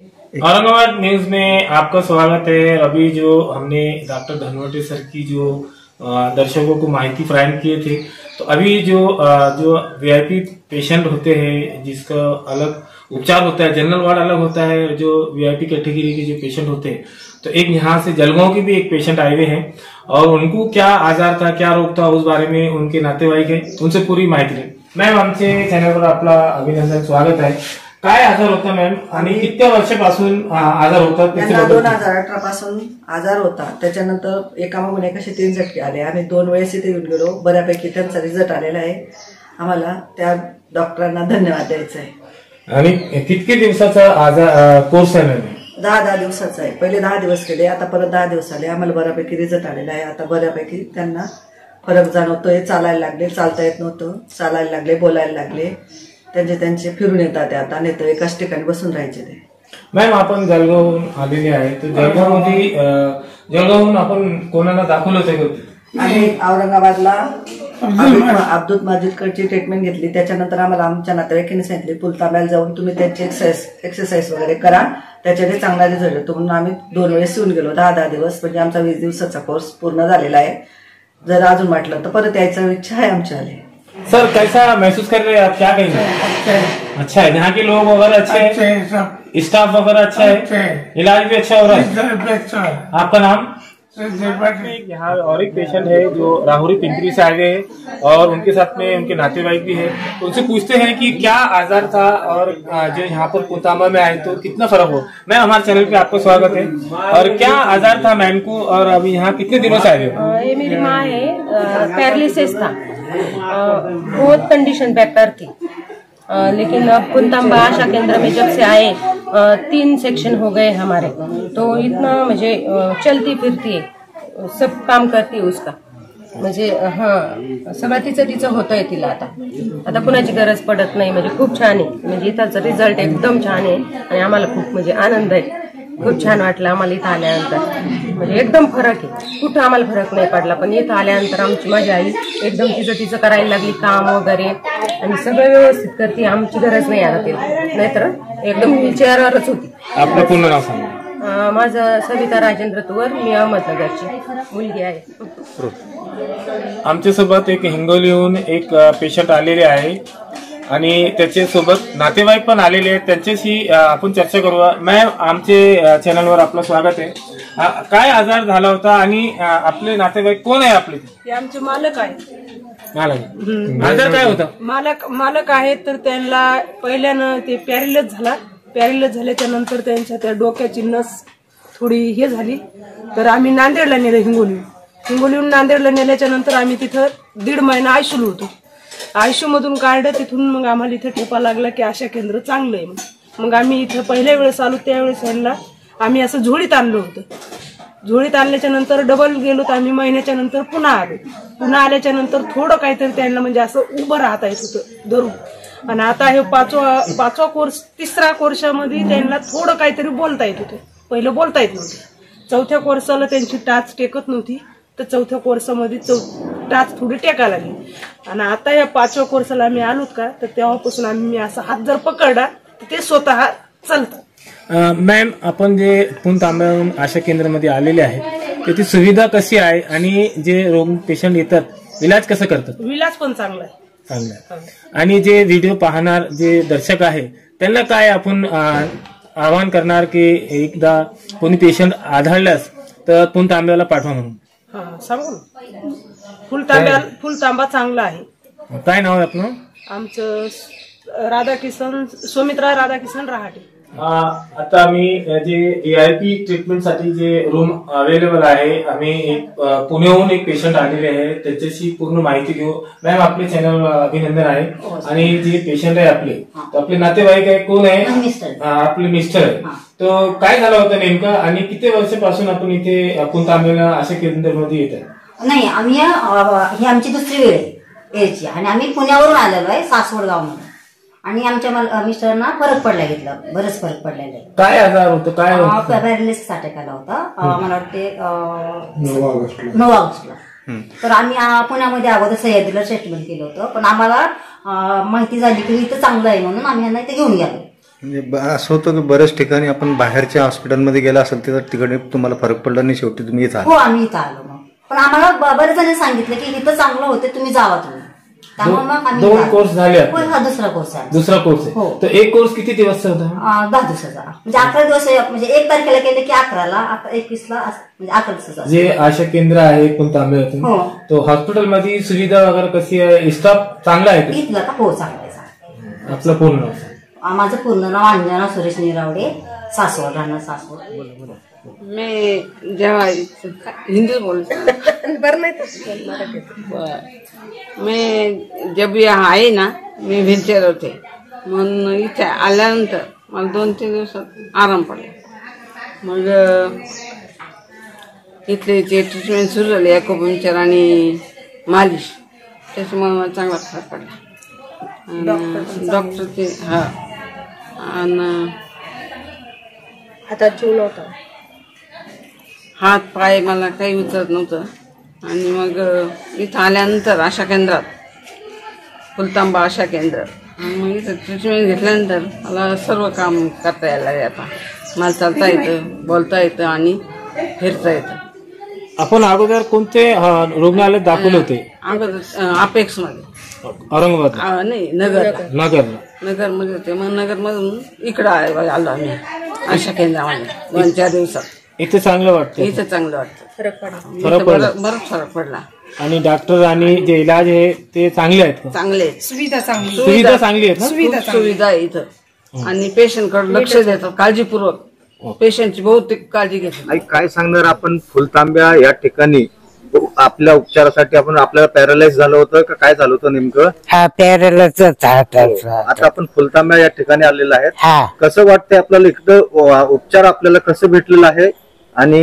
Aurangabad news में आपका स्वागत है। अभी जो हमने डॉक्टर धनवटे सर की जो दर्शकों को माहिती फ्राहम किए थे, तो अभी जो वीआईपी पेशेंट होते हैं जिसका अलग उपचार होता है, जनरल वार्ड अलग होता है, जो वीआईपी कैटेगरी के जो पेशेंट होते हैं, तो एक यहाँ से जलगांव के भी एक पेशेंट आए हुए हैं और उनको क्या आजार था, क्या रोग था, उस बारे में उनके नातेवाईक है, उनसे पूरी माहिती ली। मॅम, आमचे चॅनलवर आपला अभिनंदन, स्वागत आहे। काय आजार होता मॅम आणि किती वर्षापासून आजार होता? 2018 पासून आजार होता। त्याच्यानंतर एका मागून एक असे 3 झटके आले। आम्ही 2 वेळेस इथे येऊन गेलो, बऱ्यापैकी त्यांचा रिझल्ट आलेला आहे। आम्हाला त्या डॉक्टरांना धन्यवाद द्यायचा आहे। आणि किती दिवसाचा आजार कोर्स आहे मॅम? 10 दिवसाचा आहे। पहिले 10 दिवस केले, आता परत 10 दिवस आले। आम्हाला बऱ्यापैकी रिझल्ट आलेला आहे। आता बऱ्यापैकी त्यांना फरक जाणवतोय। चालायला लागले, चालता येत नव्हतं, चालायला लागले, बोलायला लागले, त्यांचे फिरून येतात आता, नाही तर एकाच ठिकाणी बसून राहायचे ते। मॅम, आपण जळगावहून आलेले आहे, तर जळगावहून आपण कोणाला दाखवलं होतं? आम्ही औरंगाबादला अब्दुल मजीदकडची ट्रीटमेंट घेतली। त्याच्यानंतर आम्हाला आमच्या नातेवाईकांनी सांगितले पुलतांब्याला जाऊन तुम्ही त्याची एक्सरसाइज वगैरे करा, त्याच्याने चांगला रिझल्ट येतो। म्हणून आम्ही 2 वेळेस येऊन गेलो। 10 दिवस म्हणजे आमचा 20 दिवसाचा कोर्स पूर्ण झालेला आहे। जर अजून वाटलं तर परत यायची इच्छा आहे आमच्यावाले। सर, कैसा महसूस कर रहे हैं आप? क्या कहेंगे? अच्छा है, यहाँ के लोग वगैरह अच्छे हैं, स्टाफ वगैरह अच्छा है, इलाज भी अच्छा हो रहा है। आपका नाम? यहाँ और एक पेशेंट है जो राहुरी पिंपरी से आए हैं और उनके साथ में उनके नातेवाईक भी है। उनसे पूछते हैं कि क्या आजार था और जो यहाँ पर पुलतांबा में आए तो कितना फर्क हो। मैम, हमारे चैनल पे आपका स्वागत है। और क्या आजार था मैम को और अभी यहाँ कितने दिनों से आए हो? ये मेरी माँ है, पैरालिसिस था, बहुत कंडीशन बेकार थी, लेकिन अब पुलतांबा आशा केंद्र में जब से आए 3 सेक्शन हो गए हमारे, तो इतना मुझे चलती फिरती सब काम करते उसका, म्हणजे सगळं तिचं होतंय तिला। आता कुणाची गरज पडत नाही, म्हणजे खूप छान आहे। म्हणजे इथाचा रिझल्ट एकदम छान आहे आणि आम्हाला खूप म्हणजे आनंद आहे। खूप छान वाटलं आम्हाला इथं आल्यानंतर, म्हणजे एकदम फरक आहे। कुठं आम्हाला फरक नाही पडला, पण इथं आल्यानंतर माझी आई एकदम तिचं करायला लागली काम वगैरे आणि सगळं व्यवस्थित करते। आमची गरज नाही आता तिला, नाहीतर एकदम चेअरवरच होती। आपलं पूर्ण नाव सांगा? माझं सविता राजेंद्र तुवर, मी अहमदनगरची मुलगी आहे। आमच्यासोबत एक हिंगोलीहून एक पेशंट आलेले आहे आणि त्याच्यासोबत नातेवाईक पण आलेले आहेत, त्यांच्याशी आपण चर्चा करूया। मॅम, आमचे चॅनलवर आपलं स्वागत आहे। काय आजार झाला होता आणि आपले नातेवाईक कोण आहे? आपले ते आमचे मालक आहे। आजार काय होता? मालक आहेत, तर त्यांना पहिल्यानं ते पॅरिलिस झाल्याच्या नंतर त्यांच्या त्या डोक्याची नस थोडी हे झाली, तर आम्ही नांदेडला नेलं। हिंगोलीहून नांदेडला नेल्याच्या नंतर आम्ही तिथं 1.5 महिना आयसीयू होतो। आयसीयू मधून काढलं, तिथून मग आम्हाला इथं ठेपा लागला की आशा केंद्र चांगलं आहे। मग आम्ही इथं पहिल्या वेळेस आलो, त्यावेळेस यांना आम्ही असं झोळीत आणलं होतं। झोळीत आणल्याच्या नंतर डबल गेलो, तर आम्ही महिन्याच्या नंतर पुन्हा आलो। पुन्हा आल्याच्या नंतर थोडं काहीतरी त्यांना म्हणजे असं उभं राहता येत होतं धरून, आणि आता हे 5वा कोर्स 3ऱ्या कोर्सामध्ये त्यांना थोडं काहीतरी बोलता येत होतं, पहिलं बोलता येत नव्हतं। 4थ्या कोर्साला त्यांची टाच टेकत नव्हती, तर 4थ्या कोर्सामध्ये टाच थोडी टेकायला लागली, आणि आता या 5व्या कोर्साला आम्ही आलोत का, तर तेव्हापासून आम्ही असं हात जर पकडला तर ते स्वतः चालतात। मॅम, आपण जे पुलतांब्याहून आशा केंद्रामध्ये आलेले आहेत, त्याची सुविधा कशी आहे आणि जे रोग पेशंट येतात इलाज कसं करतात? विलाज पण चांगला आहे। आणि जे व्हिडिओ पाहणार जे दर्शक आहे त्यांना काय आपण आवाहन करणार की एकदा कोणी पेशंट आढळल्यास तर पुलतांब्याला पाठवा म्हणून? सांगू फुलतांबा चांगला आहे। काय नाव आहे आपलं? आमचं सुमित्रा राधाकिशन रहाटे। आता आम्ही जे वीआयपी ट्रीटमेंटसाठी जे रूम अवेलेबल आहे, आम्ही एक पुण्याहून एक पेशंट आलेले आहे, त्याच्याशी पूर्ण माहिती घेऊ। मॅम, आपले चॅनलवर अभिनंदन आहे। आणि जे पेशंट आहे आपले नातेवाईक आहे, कोण आहे? आपले मिस्टर आहे। तो काय झालं होतं नेमकं आणि किती वर्षापासून आपण इथे पुलतांब्याला आशा केंद्रामध्ये येत आहे? नाही, आम्ही ही आमची 2री वेळ आहे यायची, आणि आम्ही पुण्यावरून आलेलो आहे, सासवड गावमध्ये, आणि आमच्या मिस्टरांना फरक पडला, घेतला बरंच फरक पडलेला आहे। काय आजार होतो? काय पॅरालिसिस अटॅक आला होता, मला वाटते 9 ऑगस्टला। तर आम्ही पुण्यामध्ये अगोदर सह्याद्रीला ट्रीटमेंट केलं होतं, पण आम्हाला माहिती झाली की इथं चांगलं आहे म्हणून आम्ही यांना इथे घेऊन गेलो। म्हणजे असं होतं की बऱ्याच ठिकाणी आपण बाहेरच्या हॉस्पिटलमध्ये गेला असेल तर तिकडे तुम्हाला फरक पडला नाही, शेवटी तुम्ही इथं हो आम्ही इथं आलो मग. पण आम्हाला बरेच जण सांगितलं की इथं चांगलं होते, तुम्ही जावा तुम्ही. त्यामुळे मग आम्ही दोन कोर्स झाले आपले. होय, हा दुसरा कोर्स आहे. दुसरा कोर्स आहे. हो. तर एक कोर्स किती दिवसचा होता? 10 दिवसाचा, म्हणजे 11 दिवस, म्हणजे 1 तारखेला केले की 11ला, 21ला, म्हणजे 11 दिवसाचा. जे आशा केंद्र आहे पुणतांबे हो. तो हॉस्पिटल मध्ये सुविधा वगैरे कशी आहे? स्टाफ चांगला आहे का? इथलं का? हो चांगलं आहे, चांगलं. आपलं पूर्ण माझं पूर्ण नाव अंजना सुरेश निरावडे, सासवड, राहणार सासवड. मैं जेव्हा हिंदी बोलते मैं जब यहाँ आए ना, मी व्हीलचेअर होते, म्हणून इथे आल्यानंतर मला 2-3 दिवसात आराम पडला. मग इथले जे ट्रीटमेंट सुरू झाले, ॲक्युपंक्चर आणि मालिश, त्याच्यामुळे मला चांगला फरक पडला. डॉक्टरचे हा आणि हातात जीव नव्हता, हात पाय मला काही उचलत नव्हतं. आणि मग इथं आल्यानंतर आशा केंद्रात, फुलतांबा आशा केंद्र, मग इथं ट्रीटमेंट घेतल्यानंतर मला सर्व काम करता यायला लागले. आता मला चालता येतं, बोलता येतं आणि फिरता येतं. आपण अगोदर कोणते रुग्णालयात दाखल होते? अगोदर अपेक्स मध्ये, औरंगाबाद नाही नगरला नगरमध्ये होते. मग नगरमधून इकडं आलो आम्ही आशा केंद्रामध्ये 2-4 दिवसात. इथे चांगलं वाटतं? इथं चांगलं वाटतं, फरक पडला. बरंच फरक पडला. आणि डॉक्टर आणि जे इलाज आहे ते चांगले आहेत का? चांगले आहेत, सुविधा चांगली, सुविधा चांगली आहेत ना? सुविधा आहे इथं. आणि पेशंटकडे लक्ष देतात काळजीपूर्वक, पेशंटची बहुतेक काळजी घेतात. काय सांगणार आपण फुलतांब्या या ठिकाणी आपल्या उपचारासाठी? आपण आपल्याला पॅरालाइज झालं होतं का काय झालं होतं नेमकं? हा पॅरालाइज. आता आपण फुलतांब्या या ठिकाणी आलेला आहे, कसं वाटतंय आपल्याला? इकडं उपचार आपल्याला कसं भेटलेलं आहे आणि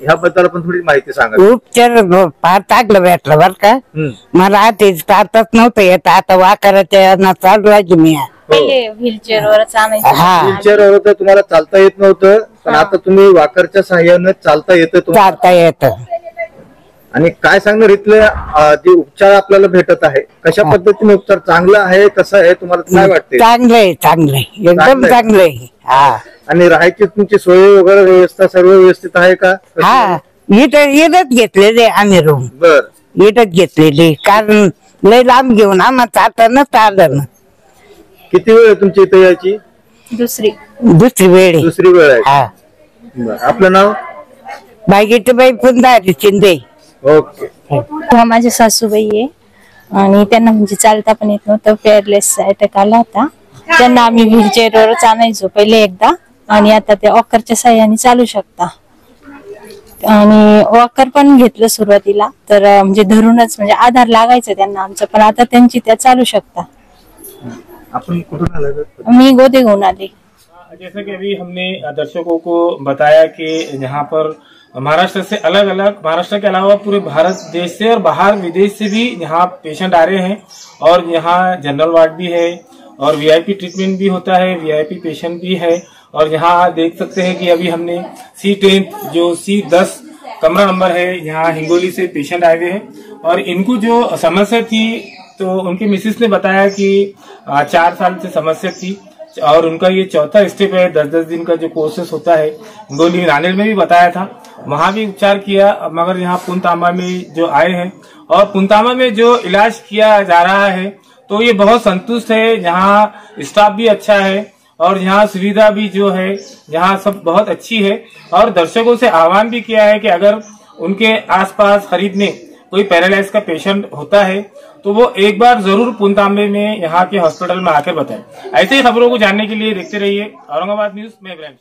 ह्याबद्दल आपण थोडी माहिती सांगा. उपचार फार चांगलं भेटलं बर का. मला आधीच चालताच नव्हतं येत, आता वाकराच्या चालू आहे मी. व्हीलचेअरवर व्हीलचेअरवर तर तुम्हाला चालता येत नव्हतं, पण आता तुम्ही वाकरच्या सहाय्याने चालता येतं, चालता येतं. आणि काय सांगणार इथले जे उपचार आपल्याला भेटत आहे, कशा पद्धतीने उपचार? चांगला आहे, कसं आहे, तुम्हाला काय वाटते? चांगलंय, चांगलंय, एकदम चांगलंय. हा. आणि राहायची तुमची सोय वगैरे व्यवस्था सर्व व्यवस्थित आहे का? हा, इथंच घेतलेले आम्ही रूम. बर, इथंच घेतलेली, कारण लय लांब घेऊन आम्हाला चालताना चाललं ना. किती वेळ आहे तुमची इथे यायची? दुसरी वेळ आहे. हा. आपलं नाव? भागीरथीबाई पुंजारी शिंदे. ओके. माझ्या सासूबाई आहे आणि त्यांना म्हणजे चालता पण येत नव्हतं, पेअरलेस अटॅक आला होता. त्यांना आम्ही व्हीलचेअरवरच आणायचो पहिले एकदा, आणि आता ते वॉकरच्या साह्याने चालू शकता. आणि वॉकर पण घेतलं सुरुवातीला तर म्हणजे धरूनच, म्हणजे आधार लागायचा त्यांना आमचा, पण आता त्यांची त्या चालू शकता. आपण कुठून आले? मी गोदेगावून आले. जैसा कि अभी हमने दर्शकों को बताया कि यहाँ पर महाराष्ट्र से अलग अलग, महाराष्ट्र के अलावा पूरे भारत देश से और बाहर विदेश से भी यहाँ पेशेंट आ रहे हैं. और यहाँ जनरल वार्ड भी है और वीआईपी ट्रीटमेंट भी होता है, वीआईपी पेशेंट भी है. और यहाँ देख सकते हैं कि अभी हमने C10 जो C10 कमरा नंबर है, यहाँ हिंगोली से पेशेंट आए हुए हैं. और इनको जो समस्या थी, तो उनकी मिसेस ने बताया कि 4 साल से समस्या थी और उनका ये 4था स्टेप है. 10-10 दिन का जो कोर्सेस होता है, हिंगोली नांदेड़ में भी बताया था, वहां भी उपचार किया. मगर यहाँ पुणतांबा में जो आए हैं और पुणतांबा में जो इलाज किया जा रहा है, तो ये बहुत संतुष्ट है. यहाँ स्टाफ भी अच्छा है और यहाँ सुविधा भी जो है यहाँ सब बहुत अच्छी है. और दर्शकों से आह्वान भी किया है कि अगर उनके आसपास करीब में कोई पैरालाइज का पेशेंट होता है तो वो एक बार जरूर पुणतांबे में यहाँ के हॉस्पिटल में आकर बताएं. ऐसे ही खबरों को जानने के लिए देखते रहिए औरंगाबाद न्यूज में इब्राहिम.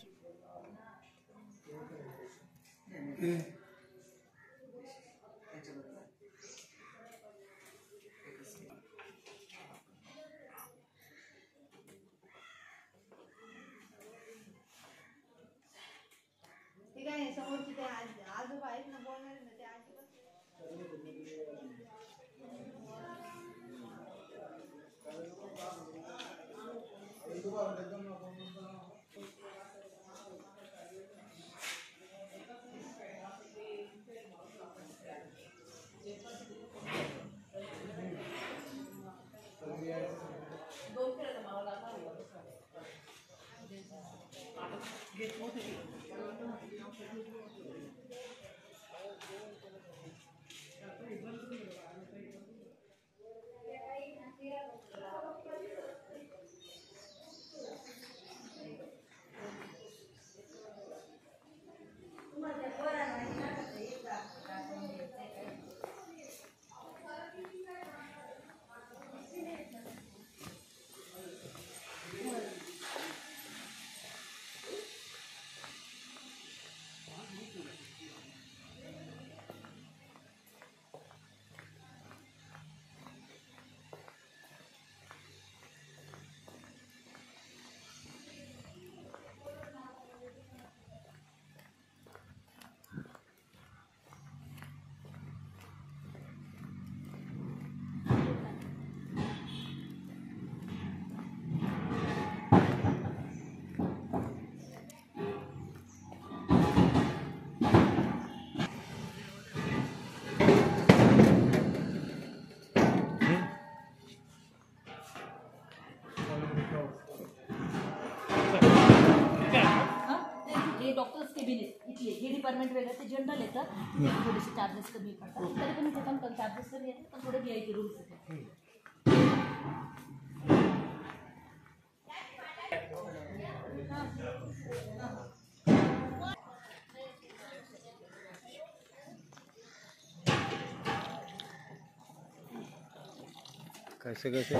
हे डॉक्टर्स केबिन इथले हे डिपार्टमेंट वेगळं ते जनरल येतं थोडेसे चार्जेस कमी पडतात तरी पण इथे पण चार्जेस कमी येतात पण थोडे VIP रूल्स येतात. कैसे कैसे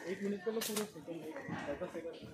एक मिनट का पूरा सेकंड